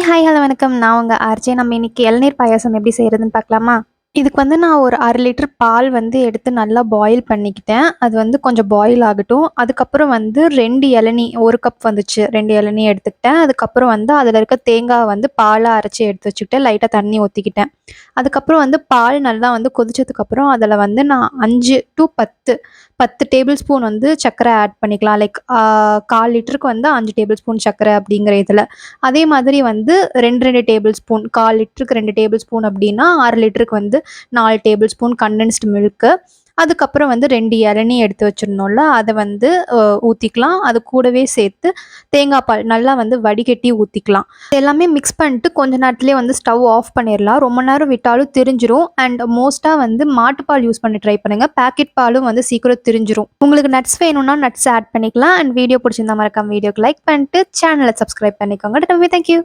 Hi hello வணக்கம். நான் உங்க ஆர்ஜே. நம்ம இன்னைக்கு இளநீர் பாயாசம் எப்படி செய்றதுன்னு பார்க்கலாமா? இதுக்கு நான் ஒரு 1/2 லிட்டர் பால் எடுத்து நல்லா பாயில் பண்ணிக்கிட்டேன். அது கொஞ்சம் பாயில் ஆகட்டும். அதுக்கப்புறம் 2 இளநீ 1 கப் வந்துச்சு. 2 இளநீ எடுத்துக்கிட்டேன். அதுக்கப்புறம் அதில இருக்க தேங்காவ பாலா அரைச்சு எடுத்து வச்சுக்கிட்டு, லைட்டா தண்ணி ஊத்திக்கிட்டேன். அதுக்கப்புறம் பால் நல்லா கொதிச்சதுக்கப்புறம் அதில நான் 5 டூ 10 டேபிள் ஸ்பூன் சர்க்கரை ஆட் பண்ணிக்கலாம். லைக் 1/4 லிட்டருக்கு 5 டேபிள் ஸ்பூன் சர்க்கரை அப்படிங்கிற இதில. அதே மாதிரி 2, 2 டேபிள் ஸ்பூன் 1/4 லிட்டருக்கு 2 டேபிள் ஸ்பூன் அப்படின்னா 1/2 லிட்டருக்கு 4 டேபிள் ஸ்பூன் கண்டென்ஸ்டு மில்க்கு. அதுக்கப்புறம் 2 இளநீ எடுத்து வச்சிருந்தோம்ல, அத அ ஊத்திக்கலாம். அது கூடவே சேர்த்து தேங்காய் பால் நல்லா வடிகட்டி ஊத்திக்கலாம். இது எல்லாமே மிக்ஸ் பண்ணிட்டு கொஞ்ச நேரத்திலேயே ஸ்டவ் ஆஃப் பண்ணிரலாம். ரொம்ப நேரம் விட்டாலும் திரிஞ்சிரும். அண்ட் மோஸ்ட்டா மாட்டுப்பால் யூஸ் பண்ணி ட்ரை பண்ணுங்க. பாக்கெட் பாலும் சீக்கிரம் திரிஞ்சிரும். உங்களுக்கு நட்ஸ் வேணும்னா நட்ஸ் ஆட் பண்ணிக்கலாம். அண்ட் வீடியோ பிடிச்சிருந்தா மறக்காம வீடியோக்கு லைக் பண்ணிட்டு சேனல சப்ஸ்கிரைப் பண்ணிக்கோங்க. Tata bye bye. Thank you.